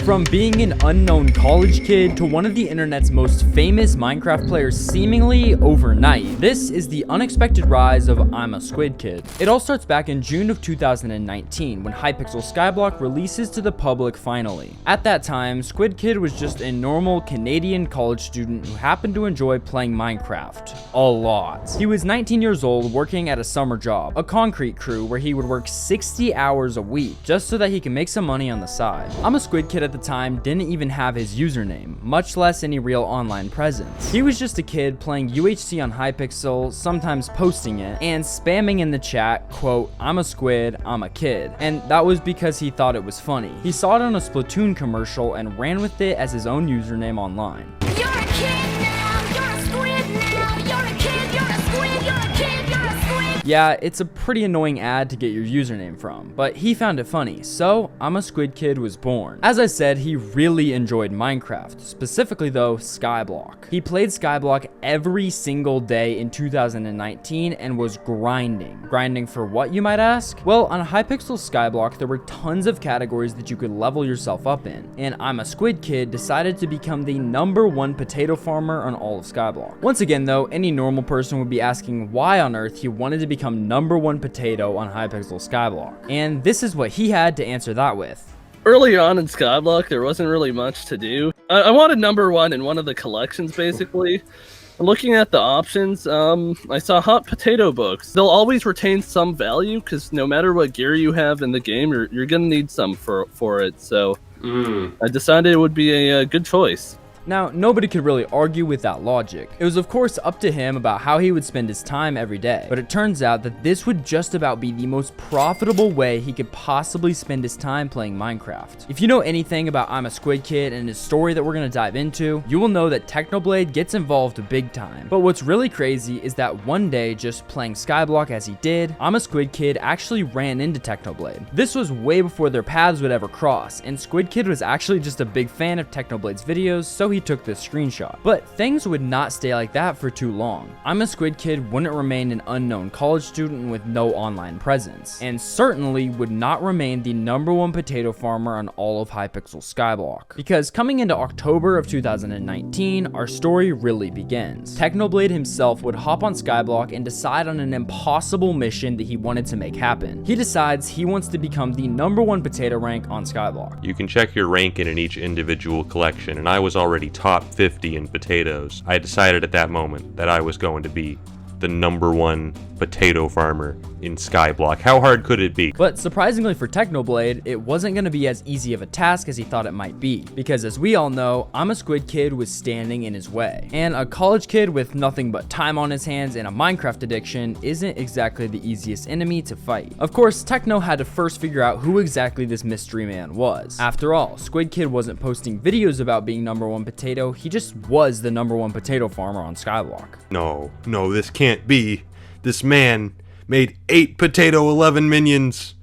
From being an unknown college kid to one of the internet's most famous Minecraft players seemingly overnight, this is the unexpected rise of I'm a Squid Kid. It all starts back in June of 2019 when Hypixel Skyblock releases to the public finally. At that time, Squid Kid was just a normal Canadian college student who happened to enjoy playing Minecraft a lot. He was 19 years old working at a summer job, a concrete crew where he would work 60 hours a week just so that he can make some money on the side. I'm a Squid Kid at the time didn't even have his username, much less any real online presence. He was just a kid playing UHC on Hypixel, sometimes posting it, and spamming in the chat, quote, "I'm a squid, I'm a kid." And that was because he thought it was funny. He saw it on a Splatoon commercial and ran with it as his own username online. You're a kid now, you're a squid now, you're a kid, you're a squid, you're a kid, you're a squid. Yeah, it's a pretty annoying ad to get your username from, but he found it funny, so I'm a Squid Kid was born. As I said, he really enjoyed Minecraft, specifically though, Skyblock. He played Skyblock every single day in 2019 and was grinding. Grinding for what, you might ask? Well, on Hypixel Skyblock, there were tons of categories that you could level yourself up in, and I'm a Squid Kid decided to become the #1 potato farmer on all of Skyblock. Once again though, any normal person would be asking why on earth he wanted to become #1 potato on Hypixel Skyblock. And this is what he had to answer that with. Early on in Skyblock, there wasn't really much to do. I wanted #1 in one of the collections, basically. Looking at the options, I saw hot potato books. They'll always retain some value, because no matter what gear you have in the game, you're gonna need some for it, so I decided it would be a good choice. Now, nobody could really argue with that logic. It was of course up to him about how he would spend his time every day, but it turns out that this would just about be the most profitable way he could possibly spend his time playing Minecraft. If you know anything about I'm a Squid Kid and his story that we're gonna dive into, you will know that Technoblade gets involved big time. But what's really crazy is that one day, just playing Skyblock as he did, I'm a Squid Kid actually ran into Technoblade. This was way before their paths would ever cross, and Squid Kid was actually just a big fan of Technoblade's videos, so he took this screenshot. But things would not stay like that for too long. I'm a Squid Kid wouldn't remain an unknown college student with no online presence, and certainly would not remain the #1 potato farmer on all of Hypixel Skyblock. Because coming into October of 2019, our story really begins. Technoblade himself would hop on Skyblock and decide on an impossible mission that he wanted to make happen. He decides he wants to become the #1 potato rank on Skyblock. You can check your rank in each individual collection, and I was already top 50 in potatoes. I decided at that moment that I was going to be the #1 potato farmer in Skyblock. How hard could it be? But surprisingly for Technoblade, it wasn't going to be as easy of a task as he thought it might be, because as we all know, I'm a Squid Kid was standing in his way. And a college kid with nothing but time on his hands and a Minecraft addiction isn't exactly the easiest enemy to fight. Of course, Techno had to first figure out who exactly this mystery man was. After all, Squid Kid wasn't posting videos about being #1 potato, he just was the #1 potato farmer on Skyblock. No, this can't be. This man made 8 potato 11 minions,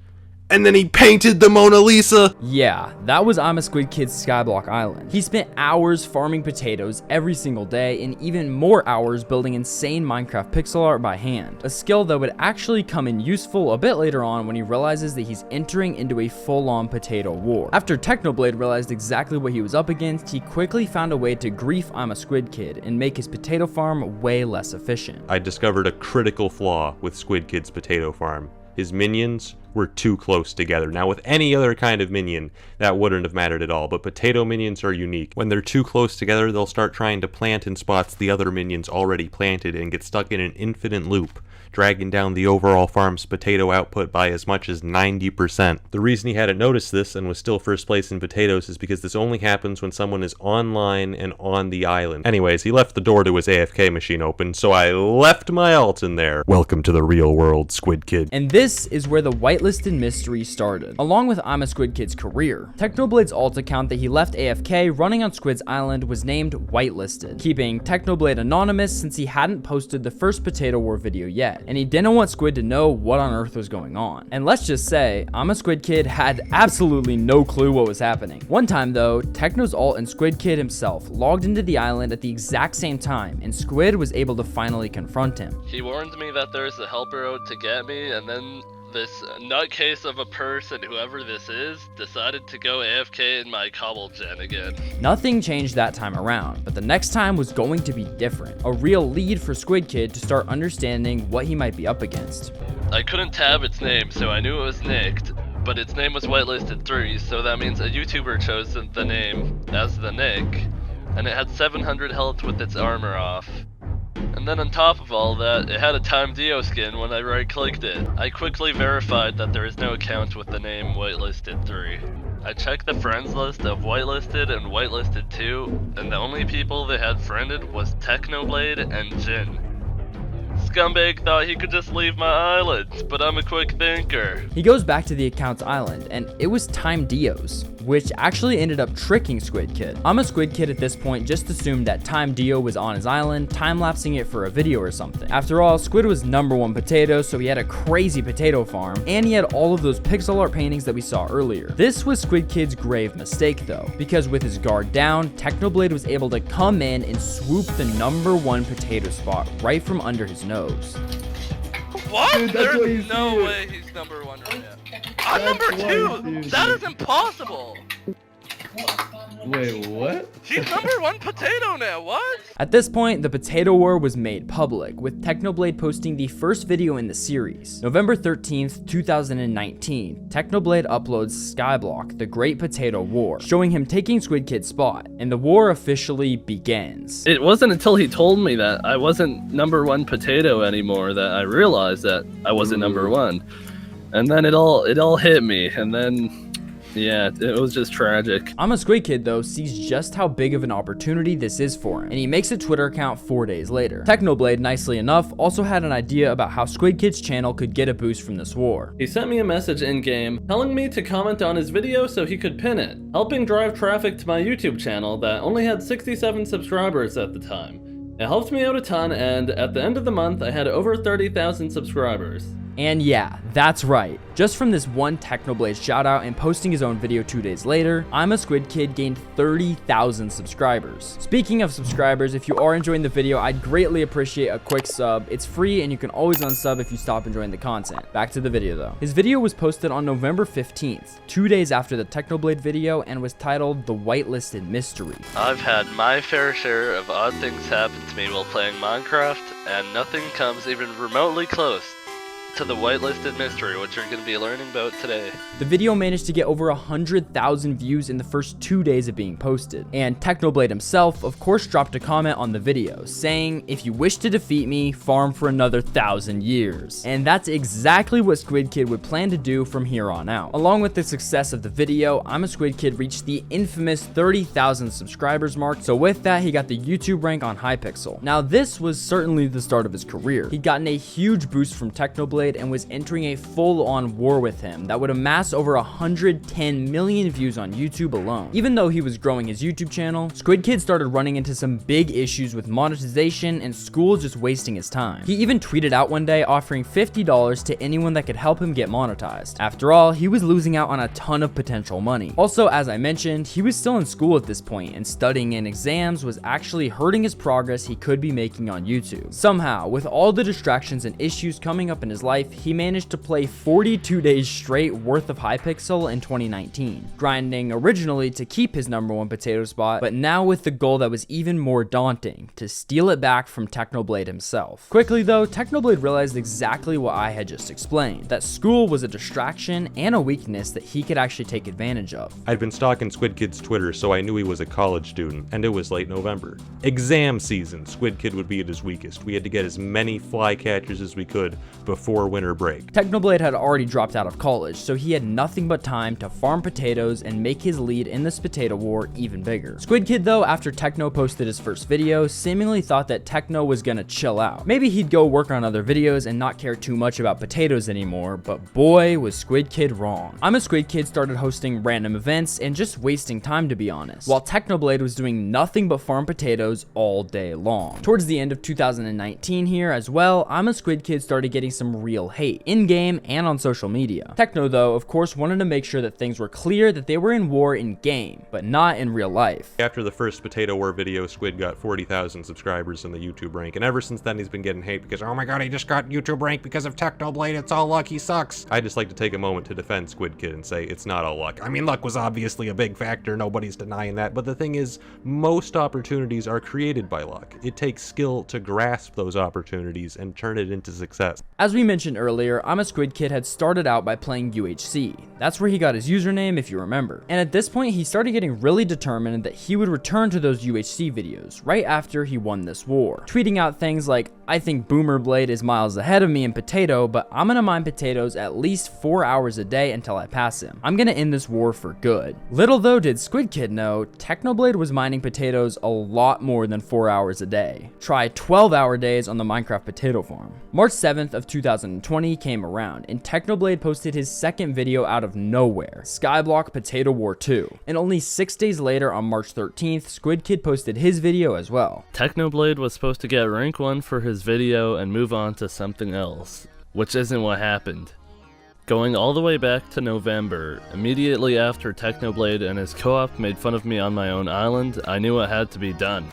and then he painted the Mona Lisa. Yeah, that was I'm a Squid Kid's Skyblock Island. He spent hours farming potatoes every single day and even more hours building insane Minecraft pixel art by hand. A skill that would actually come in useful a bit later on when he realizes that he's entering into a full-on potato war. After Technoblade realized exactly what he was up against, he quickly found a way to grief I'm a Squid Kid and make his potato farm way less efficient. I discovered a critical flaw with Squid Kid's potato farm. His minions were too close together. Now, with any other kind of minion, that wouldn't have mattered at all, but potato minions are unique. When they're too close together, they'll start trying to plant in spots the other minions already planted and get stuck in an infinite loop, dragging down the overall farm's potato output by as much as 90%. The reason he hadn't noticed this and was still first place in potatoes is because this only happens when someone is online and on the island. Anyways, he left the door to his AFK machine open, so I left my alt in there. Welcome to the real world, Squid Kid. And this is where the whitelisted mystery started, along with I'm a Squid Kid's career. Technoblade's alt account that he left AFK running on Squid's Island was named Whitelisted, keeping Technoblade anonymous since he hadn't posted the first Potato War video yet, and he didn't want Squid to know what on earth was going on. And let's just say, I'm a Squid Kid had absolutely no clue what was happening. One time though, Techno's alt and Squid Kid himself logged into the island at the exact same time, and Squid was able to finally confront him. He warned me that there's a helper out to get me, and then this nutcase of a person, whoever this is, decided to go AFK in my cobble gen again. Nothing changed that time around, but the next time was going to be different. A real lead for Squid Kid to start understanding what he might be up against. I couldn't tab its name, so I knew it was nicked, but its name was whitelisted 3, so that means a YouTuber chose the name as the nick, and it had 700 health with its armor off. And then on top of all that, it had a Time Dio skin when I right-clicked it. I quickly verified that there is no account with the name whitelisted 3. I checked the friends list of whitelisted and whitelisted 2, and the only people they had friended was Technoblade and Jin. Scumbag thought he could just leave my island, but I'm a quick thinker. He goes back to the account's island, and it was Time Dio's, which actually ended up tricking Squid Kid. I'm a Squid Kid at this point just assumed that Time Dio was on his island, time-lapsing it for a video or something. After all, Squid was #1 potato, so he had a crazy potato farm, and he had all of those pixel art paintings that we saw earlier. This was Squid Kid's grave mistake though, because with his guard down, Technoblade was able to come in and swoop the #1 potato spot right from under his nose. What? Dude, that's why There's he's no here. way he's #1 right now. I'm That's why #2! he's That here. is impossible! Wait, what? He's #1 potato now, what? At this point, the Potato War was made public, with Technoblade posting the first video in the series. November 13th, 2019, Technoblade uploads Skyblock, the Great Potato War, showing him taking Squid Kid's spot, and the war officially begins. It wasn't until he told me that I wasn't #1 potato anymore that I realized that I wasn't #1. And then it all hit me, and then yeah, it was just tragic. I'm a Squid Kid though sees just how big of an opportunity this is for him, and he makes a Twitter account 4 days later. Technoblade, nicely enough, also had an idea about how Squid Kid's channel could get a boost from this war. He sent me a message in-game telling me to comment on his video so he could pin it, helping drive traffic to my YouTube channel that only had 67 subscribers at the time. It helped me out a ton, and at the end of the month, I had over 30,000 subscribers. And yeah, that's right. Just from this one Technoblade shoutout and posting his own video 2 days later, I'm a Squid Kid gained 30,000 subscribers. Speaking of subscribers, if you are enjoying the video, I'd greatly appreciate a quick sub. It's free and you can always unsub if you stop enjoying the content. Back to the video though. His video was posted on November 15th, 2 days after the Technoblade video, and was titled The Whitelisted Mystery. I've had my fair share of odd things happen to me while playing Minecraft, and nothing comes even remotely close to the whitelisted mystery, which you're going to be learning about today. The video managed to get over 100,000 views in the first 2 days of being posted, and Technoblade himself, of course, dropped a comment on the video, saying, "If you wish to defeat me, farm for another 1,000 years." And that's exactly what Squid Kid would plan to do from here on out. Along with the success of the video, I'm a Squid Kid reached the infamous 30,000 subscribers mark, so with that, he got the YouTube rank on Hypixel. Now, this was certainly the start of his career. He'd gotten a huge boost from Technoblade and was entering a full-on war with him that would amass over 110 million views on YouTube alone. Even though he was growing his YouTube channel, Squid Kid started running into some big issues with monetization and school just wasting his time. He even tweeted out one day offering $50 to anyone that could help him get monetized. After all, he was losing out on a ton of potential money. Also, as I mentioned, he was still in school at this point, and studying in exams was actually hurting his progress he could be making on YouTube. Somehow, with all the distractions and issues coming up in his life, he managed to play 42 days straight worth of Hypixel in 2019, grinding originally to keep his #1 potato spot, but now with the goal that was even more daunting, to steal it back from Technoblade himself. Quickly though, Technoblade realized exactly what I had just explained, that school was a distraction and a weakness that he could actually take advantage of. I'd been stalking Squid Kid's Twitter, so I knew he was a college student, and it was late November. Exam season, Squid Kid would be at his weakest. We had to get as many flycatchers as we could before winter break. Technoblade had already dropped out of college, so he had nothing but time to farm potatoes and make his lead in this potato war even bigger. Squid Kid though, after Techno posted his first video, seemingly thought that Techno was gonna chill out. Maybe he'd go work on other videos and not care too much about potatoes anymore, but boy was Squid Kid wrong. I'm a Squid Kid started hosting random events and just wasting time, to be honest, while Technoblade was doing nothing but farm potatoes all day long. Towards the end of 2019 here as well, I'm a Squid Kid started getting some real real hate, in-game and on social media. Techno, though, of course wanted to make sure that things were clear that they were in war in-game, but not in real life. After the first Potato War video, Squid got 40,000 subscribers in the YouTube rank, and ever since then he's been getting hate because, oh my god, he just got YouTube rank because of Technoblade, it's all luck, he sucks. I just like to take a moment to defend Squid Kid and say it's not all luck. I mean, luck was obviously a big factor, nobody's denying that, but the thing is, most opportunities are created by luck. It takes skill to grasp those opportunities and turn it into success. As we mentioned earlier, I'm a Squid Kid had started out by playing UHC. That's where he got his username, if you remember. And at this point, he started getting really determined that he would return to those UHC videos right after he won this war, tweeting out things like, I think Boomer Blade is miles ahead of me in Potato, but I'm gonna mine potatoes at least 4 hours a day until I pass him. I'm gonna end this war for good. Little though did Squid Kid know, Technoblade was mining potatoes a lot more than 4 hours a day. Try 12-hour days on the Minecraft potato farm. March 7th of 2020 came around, and Technoblade posted his second video out of nowhere, Skyblock Potato War 2. And only 6 days later on March 13th, Squid Kid posted his video as well. Technoblade was supposed to get rank 1 for his video and move on to something else, which isn't what happened. Going all the way back to November, immediately after Technoblade and his co-op made fun of me on my own island, I knew it had to be done.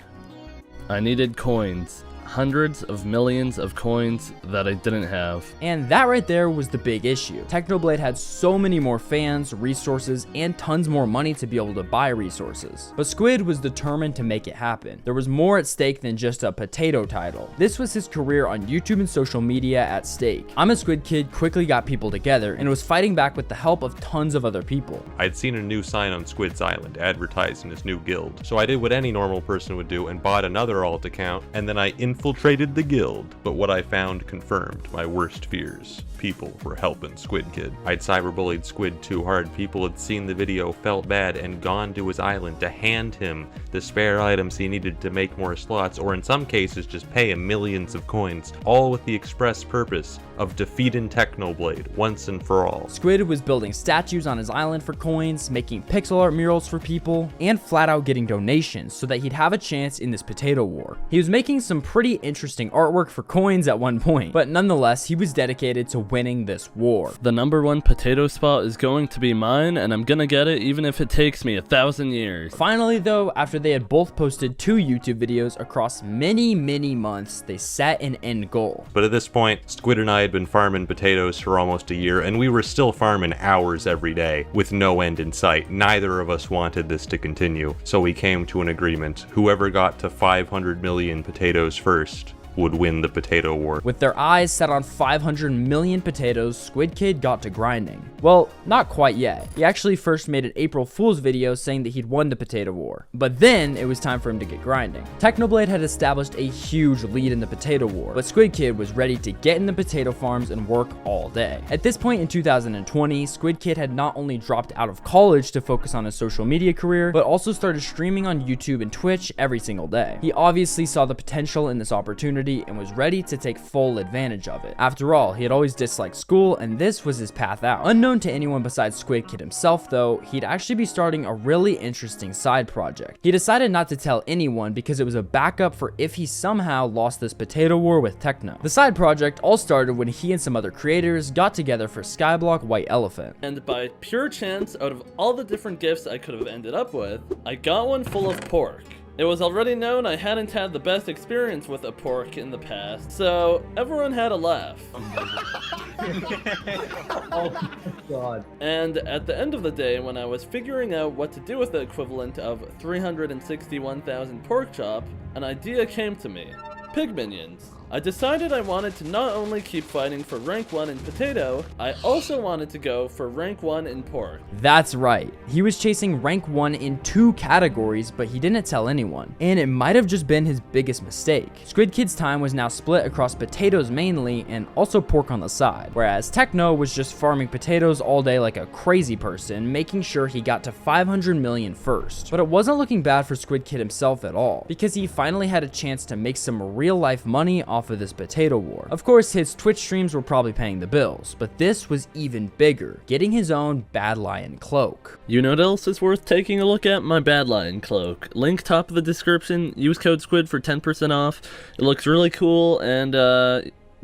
I needed coins. Hundreds of millions of coins that I didn't have. And that right there was the big issue. Technoblade had so many more fans, resources, and tons more money to be able to buy resources. But Squid was determined to make it happen. There was more at stake than just a potato title. This was his career on YouTube and social media at stake. I'm a Squid Kid quickly got people together and was fighting back with the help of tons of other people. I'd seen a new sign on Squid's Island advertising his new guild, so I did what any normal person would do and bought another alt account, and then I infiltrated the guild. But what I found confirmed my worst fears. People were helping Squid Kid. I'd cyberbullied Squid too hard. People had seen the video, felt bad, and gone to his island to hand him the spare items he needed to make more slots, or in some cases just pay him millions of coins, all with the express purpose of defeating Technoblade once and for all. Squid was building statues on his island for coins, making pixel art murals for people, and flat out getting donations so that he'd have a chance in this potato war. He was making some pretty interesting artwork for coins at one point, but nonetheless, he was dedicated to winning this war. The #1 potato spot is going to be mine, and I'm gonna get it even if it takes me 1,000 years. Finally though, after they had both posted 2 YouTube videos across many months, they set an end goal. But at this point, Squid and I had been farming potatoes for almost a year, and we were still farming hours every day with no end in sight. Neither of us wanted this to continue, so we came to an agreement. Whoever got to 500 million potatoes first would win the potato war. With their eyes set on 500 million potatoes, Squid Kid got to grinding. Well, not quite yet. He actually first made an April Fool's video saying that he'd won the potato war. But then it was time for him to get grinding. Technoblade had established a huge lead in the potato war, but Squid Kid was ready to get in the potato farms and work all day. At this point in 2020, Squid Kid had not only dropped out of college to focus on his social media career, but also started streaming on YouTube and Twitch every single day. He obviously saw the potential in this opportunity and was ready to take full advantage of it. After all, he had always disliked school, and this was his path out. Unknown to anyone besides Squid Kid himself though, he'd actually be starting a really interesting side project. He decided not to tell anyone because it was a backup for if he somehow lost this potato war with Techno. The side project all started when he and some other creators got together for Skyblock White Elephant. And by pure chance, out of all the different gifts I could have ended up with, I got one full of pork. It was already known I hadn't had the best experience with a pork in the past, so everyone had a laugh. Oh my god. And at the end of the day, when I was figuring out what to do with the equivalent of 361,000 pork chop, an idea came to me. Pig minions. I decided I wanted to not only keep fighting for rank 1 in potato, I also wanted to go for rank 1 in pork. That's right. He was chasing rank 1 in 2 categories, but he didn't tell anyone. And it might have just been his biggest mistake. Squid Kid's time was now split across potatoes mainly, and also pork on the side. Whereas Techno was just farming potatoes all day like a crazy person, making sure he got to 500 million first. But it wasn't looking bad for Squid Kid himself at all, because he finally had a chance to make some real life money off of this potato war. Of course, his Twitch streams were probably paying the bills, but this was even bigger, getting his own Bad Lion cloak. You know what else is worth taking a look at? My Bad Lion cloak. Link top of the description, use code SQUID for 10% off. It looks really cool, and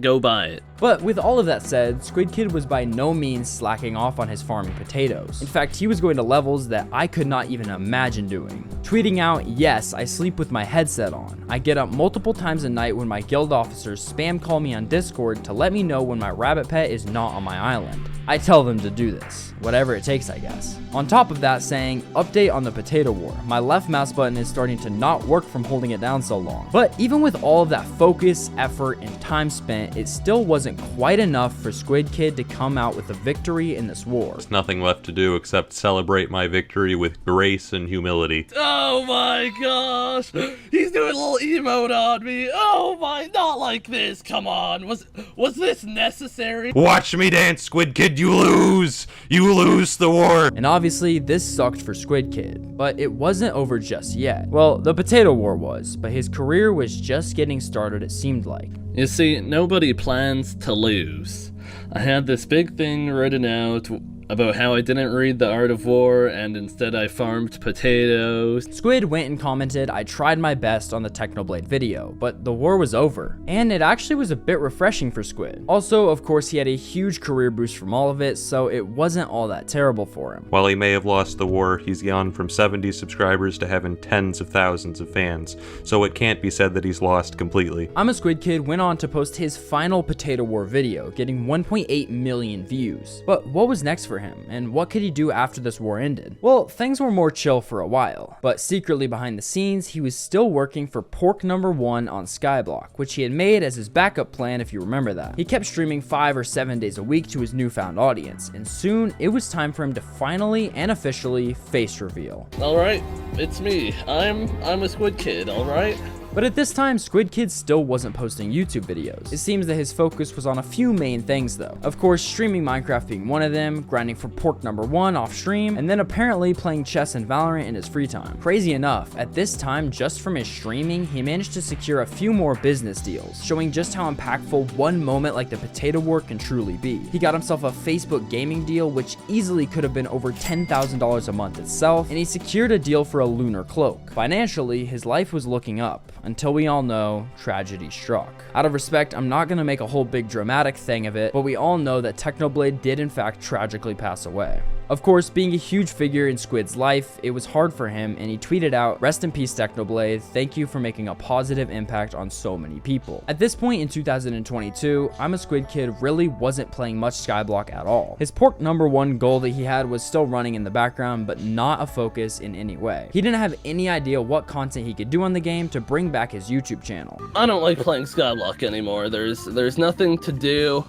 go buy it. But with all of that said, Squid Kid was by no means slacking off on his farming potatoes. In fact, he was going to levels that I could not even imagine doing. Tweeting out, "Yes, I sleep with my headset on. I get up multiple times a night when my guild officers spam call me on Discord to let me know when my rabbit pet is not on my island. I tell them to do this. Whatever it takes, I guess." On top of that, saying, "Update on the potato war. My left mouse button is starting to not work from holding it down so long." But even with all of that focus, effort, and time spent, it still wasn't quite enough for Squid Kid to come out with a victory in this war. There's nothing left to do except celebrate my victory with grace and humility. Oh my gosh! He's doing a little emote on me. Oh my, not like this. Come on. Was this necessary? Watch me dance, Squid Kid, you lose! You lose the war! And obviously, this sucked for Squid Kid, but it wasn't over just yet. Well, the potato war was, but his career was just getting started, it seemed like. You see, nobody plans to lose. I had this big thing written out about how I didn't read The Art of War and instead I farmed potatoes. Squid went and commented, "I tried my best" on the Technoblade video, but the war was over. And it actually was a bit refreshing for Squid. Also, of course, he had a huge career boost from all of it, so it wasn't all that terrible for him. While he may have lost the war, he's gone from 70 subscribers to having tens of thousands of fans, so it can't be said that he's lost completely. I'm a Squid Kid went on to post his final Potato War video, getting 1.8 million views. But what was next for him, and what could he do after this war ended? Well, things were more chill for a while, but secretly behind the scenes, he was still working for Pork Number 1 on Skyblock, which he had made as his backup plan if you remember that. He kept streaming 5 or 7 days a week to his newfound audience, and soon it was time for him to finally and officially face reveal. Alright, it's me. I'm a Squid Kid, alright? But at this time, Squid Kid still wasn't posting YouTube videos. It seems that his focus was on a few main things though. Of course, streaming Minecraft being one of them, grinding for Pork Number 1 off stream, and then apparently playing chess and Valorant in his free time. Crazy enough, at this time, just from his streaming, he managed to secure a few more business deals, showing just how impactful one moment like the Potato War can truly be. He got himself a Facebook gaming deal, which easily could have been over $10,000 a month itself, and he secured a deal for a lunar cloak. Financially, his life was looking up, until we all know tragedy struck. Out of respect, I'm not gonna make a whole big dramatic thing of it, but we all know that Technoblade did in fact tragically pass away. Of course, being a huge figure in Squid's life, it was hard for him, and he tweeted out, "Rest in peace, Technoblade. Thank you for making a positive impact on so many people." At this point in 2022, I'm a Squid Kid really wasn't playing much Skyblock at all. His Pork Number 1 goal that he had was still running in the background, but not a focus in any way. He didn't have any idea what content he could do on the game to bring back his YouTube channel. I don't like playing Skyblock anymore. There's nothing to do.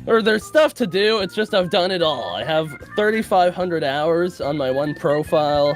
Or there's stuff to do, it's just I've done it all. I have 3,500 hours on my one profile.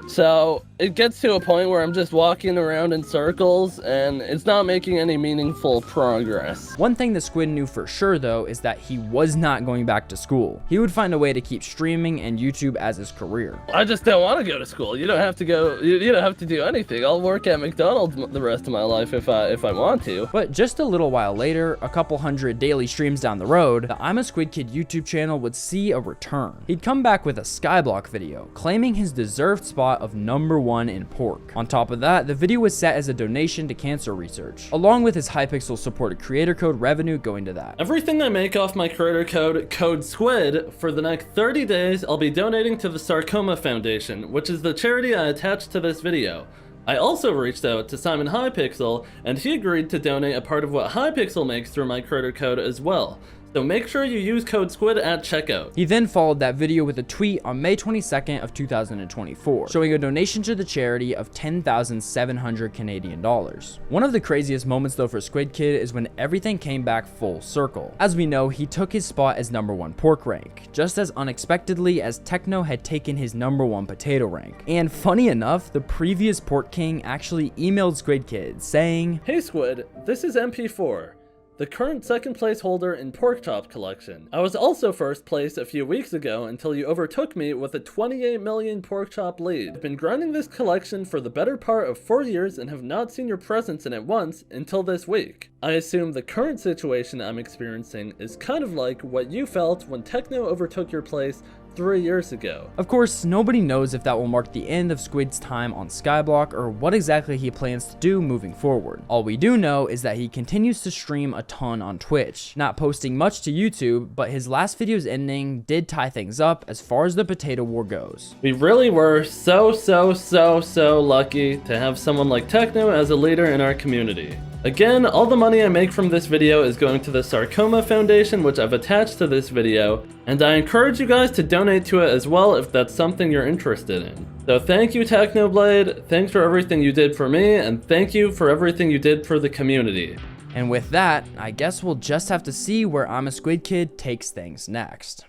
So it gets to a point where I'm just walking around in circles and it's not making any meaningful progress. One thing that Squid knew for sure though is that he was not going back to school. He would find a way to keep streaming and YouTube as his career. I just don't want to go to school. You don't have to go, you don't have to do anything. I'll work at McDonald's the rest of my life if I want to. But just a little while later, a couple hundred daily streams down the road, the I'm a Squid Kid YouTube channel would see a return. He'd come back with a Skyblock video, claiming his deserved spot of number 1 in Pork. On top of that, the video was set as a donation to cancer research, along with his Hypixel supported creator code revenue going to that. Everything I make off my creator code SQUID, for the next 30 days, I'll be donating to the Sarcoma Foundation, which is the charity I attached to this video. I also reached out to Simon Hypixel, and he agreed to donate a part of what Hypixel makes through my creator code as well. So make sure you use code SQUID at checkout. He then followed that video with a tweet on May 22nd of 2024, showing a donation to the charity of 10,700 Canadian dollars. One of the craziest moments though for Squid Kid is when everything came back full circle. As we know, he took his spot as number 1 Pork rank, just as unexpectedly as Techno had taken his number 1 Potato rank. And funny enough, the previous Pork King actually emailed Squid Kid saying, "Hey Squid, this is MP4. The current second place holder in Pork Chop collection. I was also first place a few weeks ago until you overtook me with a 28 million Pork Chop lead. I've been grinding this collection for the better part of 4 years and have not seen your presence in it once until this week. I assume the current situation I'm experiencing is kind of like what you felt when Techno overtook your place 3 years ago. Of course, nobody knows if that will mark the end of Squid's time on Skyblock or what exactly he plans to do moving forward. All we do know is that he continues to stream a ton on Twitch, not posting much to YouTube, but his last video's ending did tie things up as far as the potato war goes. We really were so lucky to have someone like Techno as a leader in our community. Again, all the money I make from this video is going to the Sarcoma Foundation, which I've attached to this video, and I encourage you guys to donate to it as well if that's something you're interested in. So thank you, Technoblade, thanks for everything you did for me, and thank you for everything you did for the community. And with that, I guess we'll just have to see where I'm a Squid Kid takes things next.